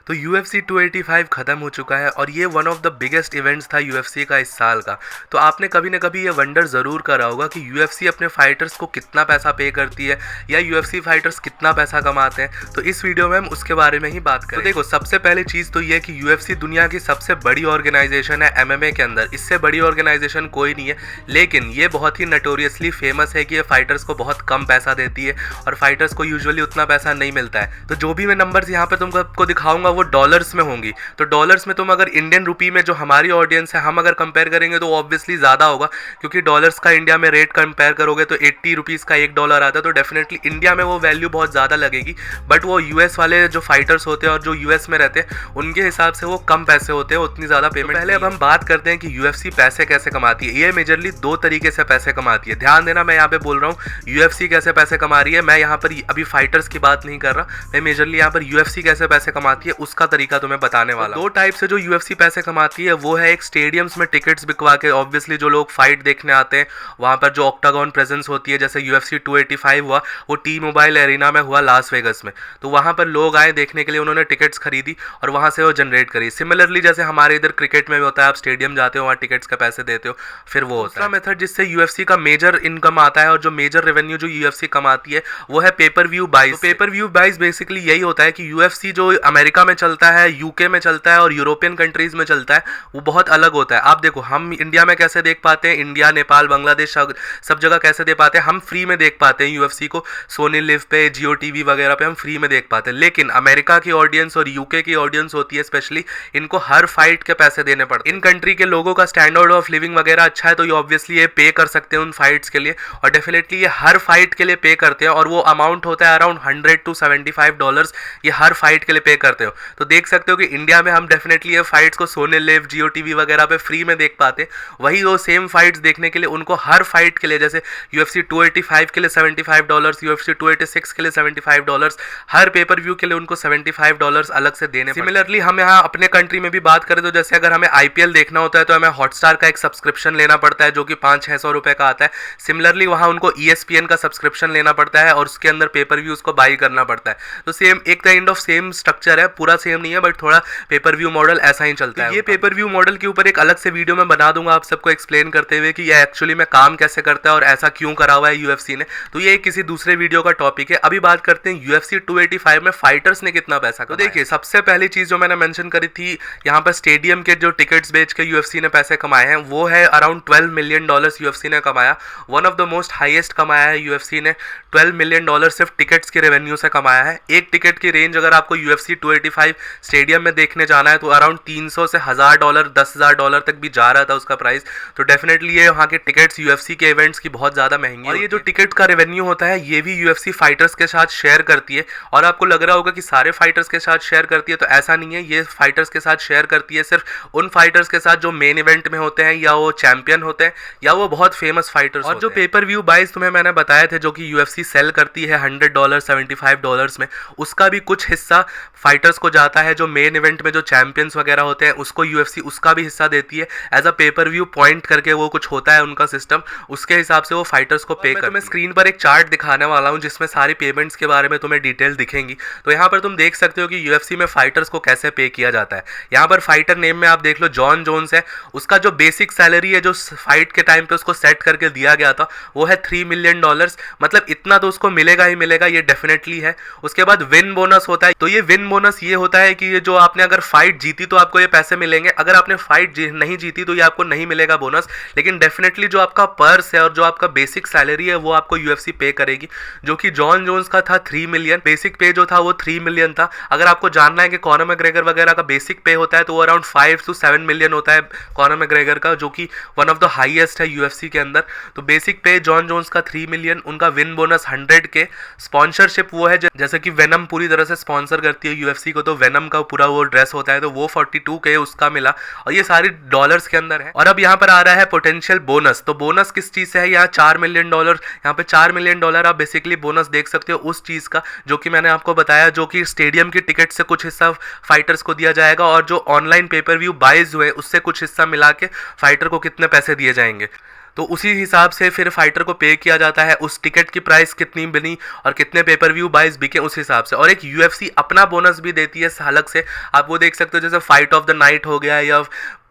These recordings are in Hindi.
तो UFC 285 ख़त्म हो चुका है और ये one of the biggest events था UFC का इस साल का। तो आपने कभी ना कभी ये वंडर ज़रूर करा होगा कि UFC अपने फाइटर्स को कितना पैसा पे करती है या UFC फाइटर्स कितना पैसा कमाते हैं। तो इस वीडियो में हम उसके बारे में ही बात करें। तो देखो, सबसे पहले चीज़ तो ये कि UFC दुनिया की सबसे बड़ी ऑर्गेनाइजेशन है MMA के अंदर। इससे बड़ी ऑर्गेनाइजेशन कोई नहीं है, लेकिन ये बहुत ही नटोरियसली फेमस है कि ये फाइटर्स को बहुत कम पैसा देती है और फाइटर्स को यूजुअली उतना पैसा नहीं मिलता है। तो जो भी मैं नंबर्स यहाँ पे तुमको दिखाऊंगा वो डॉलर्स में होंगी। तो डॉलर्स में तुम अगर इंडियन रुपी में जो हमारी ऑडियंस है हम अगर कंपेयर करेंगे तो ऑब्वियसली ज़्यादा होगा, क्योंकि डॉलर्स का इंडिया में रेट कंपेयर करोगे तो 80 रुपीज़ का $1 आता है। तो डेफिनेटली इंडिया में वो वैल्यू बहुत ज़्यादा लगेगी, बट वो यूएस वाले जो फाइटर्स होते हैं और जो यूएस में रहते हैं उनके हिसाब से वो कम पैसे होते हैं, उतनी ज़्यादा पेमेंट। तो पहले अब हम बात करते हैं कि UFC पैसे कैसे कमाती है। ये मेजरली दो तरीके से पैसे कमाती है। ध्यान देना, मैं यहाँ पे बोल रहा हूँ UFC कैसे पैसे कमा रही है। मैं यहाँ पर अभी फाइटर्स की बात नहीं कर रहा, मैं मेजरली यहाँ पर UFC कैसे पैसे कमाती है उसका तरीका तुम्हें बताने वाला। दो टाइप से जो UFC पैसे कमाती है वो है, एक स्टेडियम्स में टिकट्स बिकवा के। ऑब्वियसली जो लोग फाइट देखने आते हैं वहाँ पर जो ऑक्टागन प्रेजेंस होती है, जैसे UFC 285 हुआ वो T-Mobile एरिना में हुआ लास वेगस में, तो वहाँ पर लोग आए देखने के लिए, उन्होंने टिकट्स खरीदी और वहाँ से वो जनरेट करी। सिमिलरली जैसे हमारे इधर क्रिकेट में भी होता है, आप स्टेडियम जाते हो वहाँ टिकट्स का पैसे देते हो, फिर वो होता है। मेथड जिससे UFC का मेजर इनकम आता है और जो मेजर रेवेन्यू जो UFC कमाती है वो है पेपर व्यू बाइज। तो पेपर व्यू बाइज बेसिकली यही होता है कि UFC जो अमेरिका में चलता है, यूके में चलता है और यूरोपियन कंट्रीज में चलता है वो बहुत अलग होता है। आप देखो, हम इंडिया में कैसे देख पाते हैं, इंडिया, नेपाल, बांग्लादेश सब जगह कैसे देख पाते हैं, हम फ्री में देख पाते हैं UFC को। सोनी लिव पे, जियो टीवी वगैरह पे हम फ्री में देख पाते हैं। लेकिन अमेरिका की ऑडियंस और यूके की ऑडियंस होती है स्पेशली, इनको हर फाइट के पैसे देने पड़ते हैं। इन कंट्री के लोगों का स्टैंडर्ड ऑफ लिविंग वगैरह अच्छा है तो ये ऑब्वियसली ये पे कर सकते हैं उन फाइट्स के लिए, और डेफिनेटली ये हर फाइट के लिए पे करते हैं। और वो अमाउंट होता है अराउंड $100 to $75, ये हर फाइट के लिए पे करते हो। तो देख सकते हो कि इंडिया में हम डेफिनेटली ये फाइट्स को सोनी लिव, जियो टीवी वगैरह पे फ्री में देख पाते हैं। वही वो सेम फाइट्स देखने के लिए उनको हर फाइट के लिए, जैसे UFC 285 के लिए $75, UFC 286 के लिए $75, हर पेपर व्यू के लिए उनको $75 अलग से देने। सिमिलरली हम यहाँ अपने कंट्री में भी बात करें तो जैसे अगर हमें IPL देखना होता है तो हमें हॉटस्टार का एक सब्सक्रिप्शन लेना पड़ता है जो कि 500-600 रुपए का आता है। सिमिलरली वहाँ उनको ESPN का सब्सक्रिप्शन लेना पड़ता है और उसके अंदर पेपर व्यू उसको बाई करना पड़ता है। तो सेम एक काइंड ऑफ सेम स्ट्रक्चर है, पूरा सेम नहीं है बट थोड़ा पेपर व्यू मॉडल ऐसा ही चलता है। ये पेपर व्यू मॉडल के ऊपर एक अलग से वीडियो में बना दूंगा आप सबको एक्सप्लेन करते हुए कि ये एक्चुअली में काम कैसे करता है और ऐसा क्यों करा हुआ है UFC ने। तो ये किसी दूसरे वीडियो का टॉपिक है। अभी बात करते हैं UFC 285 में फाइटर्स ने कितना पैसा कमाया। तो देखिए, सबसे पहली चीज जो मैंने मेंशन करी थी यहाँ पर स्टेडियम के जो टिकट्स बेच के UFC ने पैसे कमाए हैं वो है अराउंड $12 मिलियन UFC ने कमाया। One of the most highest कमाया है UFC ने। $12 मिलियन सिर्फ टिकट्स की रेवेन्यू से कमाया है। एक टिकट की रेंज अगर आपको UFC 285 स्टेडियम में देखने जाना है तो अराउंड $300 से $1000, $10,000 तक भी जा रहा था उसका प्राइस। तो डेफिनेटली ये वहाँ के टिकट्स UFC के इवेंट्स की बहुत ज़्यादा महंगी है। और ये जो टिकट का रेवेन्यू होता है ये भी UFC फाइटर्स के साथ शेयर करती है। और आपको लग रहा होगा कि सारे फाइटर्स के साथ शेयर करती है, तो ऐसा नहीं है। ये फाइटर्स के साथ शेयर करती है सिर्फ उन फाइटर्स के साथ जो मेन इवेंट में होते हैं या वो चैंपियन होते हैं या वो बहुत फेमस फाइटर्स होते हैं। और जो पेपर व्यू बाइज तुम्हें मैंने बताए थे जो कि UFC सेल करती है $100, $75 में, उसका भी कुछ हिस्सा फाइटर्स को जाता है। जो मेन इवेंट में जो चैंपियंस वगैरह होते हैं उसको UFC उसका भी हिस्सा देती है as a paper view point करके। वो कुछ होता है उनका सिस्टम, उसके हिसाब से वो फाइटर्स को पे कर। मैं स्क्रीन पर एक चार्ट दिखाने वाला हूँ जिसमें सारी पेमेंट्स के बारे में तुम्हें डिटेल दिखेंगी। तो यहाँ पर तुम देख सकते हो कि UFC में फाइटर्स को कैसे पे किया जाता है। यहाँ पर फाइटर नेम में आप देख लो जॉन जोन्स है। उसका जो बेसिक सैलरी है जो फाइट के टाइम पे उसको सेट करके दिया गया था वो है $3 मिलियन। मतलब इतना तो उसको मिलेगा ही मिलेगा, ये डेफिनेटली है। उसके बाद विन बोनस होता है। तो ये विन बोनस ये होता है कि ये जो आपने अगर फाइट जीती तो आपको ये पैसे मिलेंगे, अगर आपने फाइट नहीं जीती तो ये आपको नहीं मिलेगा बोनस। लेकिन डेफिनेटली जो आपका पर्स है और जो आपका बेसिक सैलरी है वो आपको UFC पे करेगी, जो कि जॉन जोन्स का था $3 मिलियन। बेसिक पे जो था वो $3 मिलियन था। अगर आपको जानना है कि कॉनर मैकग्रेगर वगैरह का बेसिक पे होता है तो वो अराउंड $5 to $7 मिलियन होता है कॉनर मैकग्रेगर का, जो कि वन ऑफ द हाईएस्ट है UFC के अंदर। तो बेसिक पे जॉन जोन्स का $3 मिलियन, उनका विन बोनस 100K। स्पॉन्सरशिप वो है जैसे कि वेनम पूरी तरह से स्पॉन्सर करती है UFC को, तो वेनम का पूरा वो ड्रेस होता है तो वो 42K उसका मिला। और ये सारी डॉलर्स के अंदर है। और अब यहाँ पर आ रहा है पोटेंशियल बोनस। तो बोनस किस चीज से है, यहाँ $4 मिलियन, यहाँ पे $4 मिलियन आप बेसिकली बोनस देख सकते हो उस चीज का जो कि मैंने आपको बताया, जो कि स्टेडियम की टिकट से कुछ हिस्सा फाइटर्स को दिया जाएगा और जो ऑनलाइन पेपर व्यू बाइज हुए उससे कुछ हिस्सा मिला के फाइटर को कितने पैसे दिए जाएंगे। तो उसी हिसाब से फिर फाइटर को पे किया जाता है, उस टिकट की प्राइस कितनी बनी और कितने पेपर व्यू बाइज बिके उस हिसाब से। और एक यूएफसी अपना बोनस भी देती है अलग से, आप वो देख सकते हो, जैसे फाइट ऑफ द नाइट हो गया या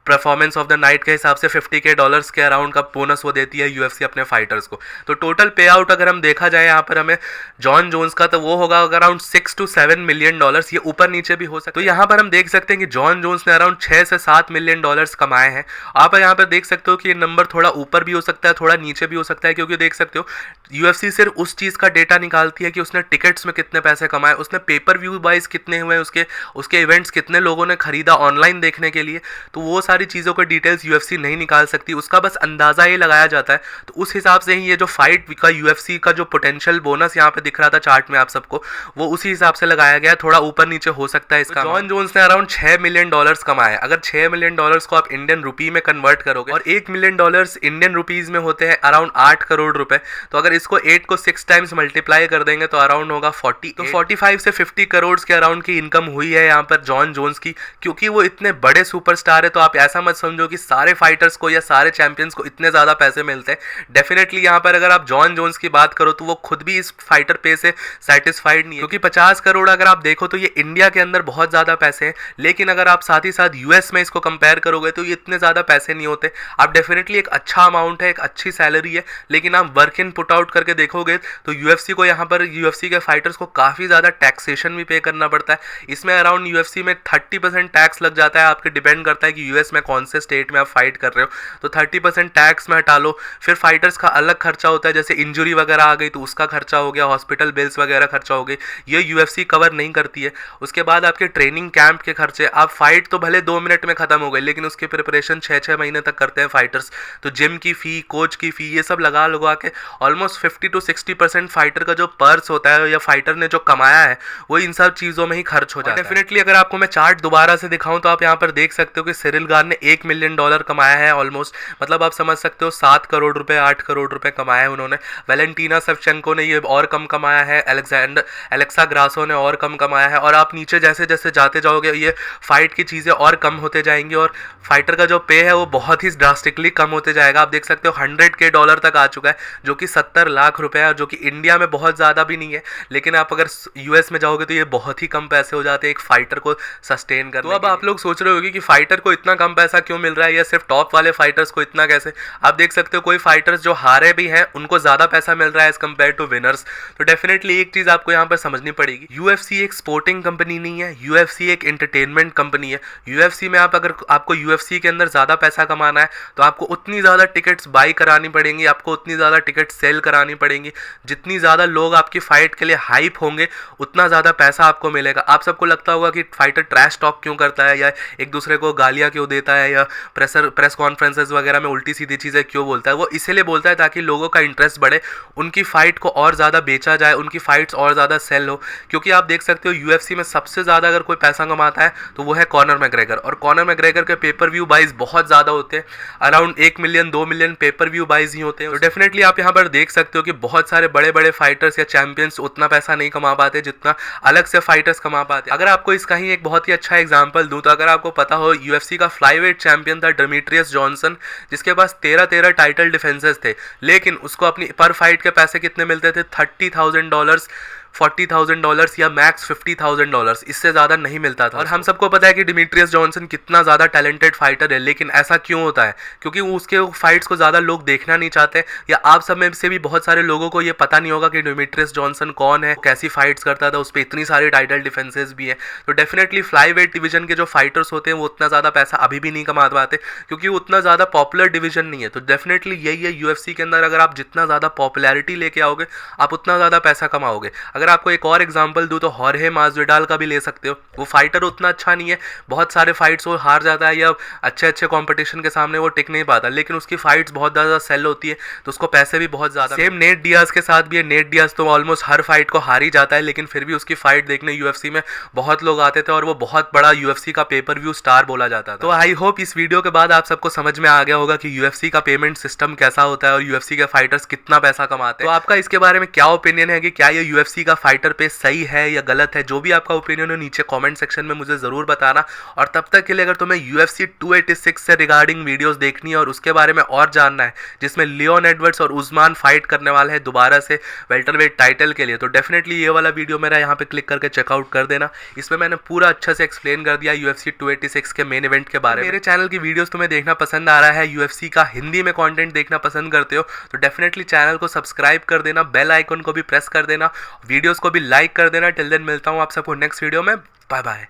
परफॉर्मेंस ऑफ द नाइट के हिसाब से $50K के अराउंड का बोनस वो देती है यूएफसी अपने फाइटर्स को। तो टोटल पे आउट अगर हम देखा जाए यहाँ पर हमें जॉन जोन्स का, तो वो होगा अराउंड $6 to 7 मिलियन, ये ऊपर नीचे भी हो सकता है। तो यहाँ पर हम देख सकते हैं कि जॉन जोन्स ने अराउंड 6 से 7 मिलियन डॉलर्स कमाए हैं। आप यहाँ पर देख सकते हो कि ये नंबर थोड़ा ऊपर भी हो सकता है, थोड़ा नीचे भी हो सकता है, क्योंकि देख सकते हो यूएफसी सिर्फ उस चीज़ का डेटा निकालती है कि उसने टिकट्स में कितने पैसे कमाए, उसने पेपर व्यू वाइज कितने हुए, उसके इवेंट्स कितने लोगों ने खरीदा ऑनलाइन देखने के लिए, तो वो सारी चीज़ों को डिटेल्स यूएफसी नहीं निकाल सकती, उसका बस अंदाजा ये लगाया जाता है। तो उस हिसाब से ही ये जो फाइट का यूएफसी का जो पोटेंशियल बोनस यहाँ पे दिख रहा था चार्ट में आप सबको, वो उसी हिसाब से लगाया गया है, थोड़ा ऊपर नीचे हो सकता है इसका। जॉन जोन्स ने अराउंड $6 मिलियन कमाए। अगर $6 मिलियन को आप इंडियन रुपी में कन्वर्ट करोगे, और $1 मिलियन इंडियन रुपीज में होते हैं अराउंड 8 करोड़ रुपए, तो अगर इसको 8 को 6 टाइम्स मल्टीप्लाई कर देंगे तो अराउंड होगा 40, तो 45 से 50 करोड़ के अराउंड की इनकम हुई है यहाँ पर जॉन जोन्स की। क्योंकि वो इतने बड़े सुपरस्टार है, तो आप ऐसा मत समझो कि सारे फाइटर्स को या सारे चैंपियंस को इतने ज़्यादा पैसे मिलते हैं। डेफिनेटली यहाँ पर अगर आप जॉन जोन्स की बात करो तो वो खुद भी इस फाइटर पे से सेटिस्फाइड नहीं है, क्योंकि 50 करोड़ अगर आप देखो तो ये इंडिया के अंदर बहुत ज़्यादा पैसे हैं, लेकिन अगर आप साथ ही साथ यूएस में इसको कंपेयर करोगे तो ये इतने ज़्यादा पैसे नहीं होते। आप डेफिनेटली एक अच्छा अमाउंट है, एक अच्छी सैलरी है, लेकिन आप वर्क इन पुट आउट करके देखोगे तो यूएफसी को यहाँ पर यूएफसी के फाइटर्स को काफ़ी ज़्यादा टैक्सेशन भी पे करना पड़ता है। इसमें अराउंड यूएफसी में 30% टैक्स लग जाता है। आपके डिपेंड करता है कि यूएस में कौन से स्टेट में आप फाइट कर रहे हो, तो 30% टैक्स में हटा लो। फिर फाइटर्स का अलग खर्चा होता है, जैसे इंजरी वगैरह आ गई तो उसका खर्चा हो गया, हॉस्पिटल बिल्स वगैरह खर्चा हो गई, ये यूएफसी कवर नहीं करती है। उसके बाद आपके ट्रेनिंग कैंप के खर्चे, आप फाइट तो भले 2 मिनट में खत्म हो गई, लेकिन उसकी प्रिपरेशन 6-6 महीने तक करते हैं फाइटर्स, तो जिम की फ़ी, कोच की फ़ी, ये सब लगा के ऑलमोस्ट 50 to 60% फाइटर का जो पर्स होता है या फाइटर ने जो कमाया है वो इन सब चीज़ों में ही खर्च हो जाता है। डेफिनेटली अगर आपको मैं चार्ट दोबारा से दिखाऊं तो आप यहाँ पर देख सकते हो कि सिरिल गान ने $1 मिलियन कमाया है ऑलमोस्ट, मतलब आप समझ सकते हो 7 करोड़ रुपए 8 करोड़ रुपए कमाए हैं उन्होंने। वैलेंटीना सेवचेंको ने ये और कम कमाया है, एलेक्सा ग्रासो ने और कम कमाया है, और आप नीचे जैसे जैसे जाते जाओगे ये फाइट की चीज़ें और कम होते जाएंगी, और फाइटर का जो पे है वो बहुत ही ड्रास्टिकली कम होते जाएगा। आप देख सकते हो $100K तक आ चुका है, जो कि 70 लाख रुपए है, जो कि इंडिया में बहुत ज़्यादा भी नहीं है, लेकिन आप अगर यूएस में जाओगे तो ये बहुत ही कम पैसे हो जाते हैं एक फाइटर को सस्टेन करने। तो अब आप लोग सोच रहे होगे कि फाइटर को इतना कम पैसा क्यों मिल रहा है, या सिर्फ टॉप वाले फाइटर्स को इतना कैसे। आप देख सकते हो कोई फाइटर्स जो हारे भी हैं उनको ज़्यादा पैसा मिल रहा है एज कम्पेयर टू विनर्स। तो डेफिनेटली एक चीज़ आपको यहाँ पर समझनी पड़ेगी, यूएफसी एक स्पोर्टिंग कंपनी नहीं है, यूएफसी एक एंटरटेनमेंट कंपनी है। यूएफसी में अगर आपको यूएफसी के अंदर ज़्यादा पैसा कमाना है तो आपको उतनी ज़्यादा टिकट्स बाई करानी पड़ेंगी, आपको उतनी ज़्यादा टिकट सेल करानी पड़ेंगी, जितनी ज़्यादा लोग आपकी फाइट के लिए हाइप होंगे उतना ज़्यादा पैसा आपको मिलेगा। आप सबको लगता होगा कि फाइटर ट्रैश टॉक क्यों करता है, या एक दूसरे को गालियाँ क्यों देता है, या प्रेस कॉन्फ्रेंसेस वगैरह में उल्टी सीधी चीज़ें क्यों बोलता है। वो इसीलिए बोलता है ताकि लोगों का इंटरेस्ट बढ़े, उनकी फाइट को और ज़्यादा बेचा जाए, उनकी फाइट्स और ज़्यादा सेल हो। क्योंकि आप देख सकते हो यूएफसी में सबसे ज़्यादा अगर कोई पैसा कमाता है तो वो है कॉनर मैग्रेगर, और कॉनर मैग्रेगर के पेपर व्यू बाइज बहुत ज़्यादा होते हैं, around 1 million 2 million pay per view buys ही होते हैं। तो डेफिनेटली आप यहाँ पर देख सकते हो कि बहुत सारे बड़े बड़े फाइटर्स या चैंपियंस उतना पैसा नहीं कमा पाते जितना अलग से फाइटर्स कमा पाते। अगर आपको इसका ही एक बहुत ही अच्छा एग्जांपल दूं तो अगर आपको पता हो यूएफसी का फ्लाईवेट चैंपियन था डिमिट्रियस जॉनसन, जिसके पास 13 टाइटल डिफेंसेस थे, लेकिन उसको अपनी पर फाइट के पैसे कितने मिलते थे, $30,000, $40,000 या मैक्स $50,000, इससे ज़्यादा नहीं मिलता था। और हम सबको पता है कि डिमिट्रियस जॉनसन कितना ज़्यादा टैलेंटेड फाइटर है, लेकिन ऐसा क्यों होता है, क्योंकि उसके फाइट्स को ज़्यादा लोग देखना नहीं चाहते, या आप सब में से भी बहुत सारे लोगों को ये पता नहीं होगा कि डिमिट्रियस जॉनसन कौन है, कैसी फाइट्स करता था, उस पर इतनी सारी टाइटल डिफेंसेस भी है। तो डेफिनेटली फ्लाई वेट डिवीजन के जो फाइटर्स होते हैं वो उतना ज़्यादा पैसा अभी भी नहीं कमा पाते, क्योंकि वो उतना ज़्यादा पॉपुलर डिवीजन नहीं है। तो डेफिनेटली यही है यूएफसी के अंदर, अगर आप जितना ज़्यादा पॉपुलैरिटी लेके आओगे आप उतना ज़्यादा पैसा कमाओगे। अगर आपको एक और एग्जांपल दूं तो हॉर्हे मास्विडाल का भी ले सकते हो। वो फाइटर उतना अच्छा नहीं है, बहुत सारे फाइट्स वो हार जाता है, या अच्छे कंपटीशन के सामने वो टिक नहीं पाता, लेकिन उसकी फाइट्स बहुत ज़्यादा सेल होती है, तो उसको पैसे भी बहुत ज़्यादा। सेम नेट डियाज के साथ भी है। नेट डियाज तो ऑलमोस्ट हर फाइट को हार ही जाता है, लेकिन फिर भी उसकी फाइट देखने यूएफसी में बहुत लोग आते थे, और वो बहुत बड़ा यूएफसी का पेपर व्यू स्टार बोला जाता था। तो आई होप इस वीडियो के बाद आप सबको समझ में आ गया होगा कि यूएफसी का पेमेंट सिस्टम कैसा होता है और यूएफसी के फाइटर्स कितना पैसा कमाते हैं। तो आपका इसके बारे में क्या ओपिनियन है कि क्या ये यूएफसी का फाइटर पे सही है या गलत है, जो भी आपका ओपिनियन हो नीचे कमेंट सेक्शन में मुझे ज़रूर बताना। और तब तक के लिए अगर तुम्हें UFC 286 से रिगार्डिंग वीडियोस देखनी है और उसके बारे में और जानना है, जिसमें लियोन एडवर्ड्स और उस्मान फाइट करने वाले हैं दोबारा से वेल्टरवेट टाइटल के लिए, तो डेफिनेटली ये वाला वीडियो मेरा यहाँ पे क्लिक करके चेकआउट कर देना। इसमें मैंने पूरा अच्छा से एक्सप्लेन कर दिया UFC 286 के मेन इवेंट के बारे में। मेरे चैनल की वीडियोस तुम्हें देखना पसंद आ रहा है, UFC का हिंदी में कंटेंट देखना पसंद करते हो, तो डेफिनेटली चैनल को सब्सक्राइब कर देना, बेल आइकन को भी प्रेस कर देना, वीडियोस को भी लाइक कर देना। टिल देन मिलता हूँ आप सबको नेक्स्ट वीडियो में। Bye bye.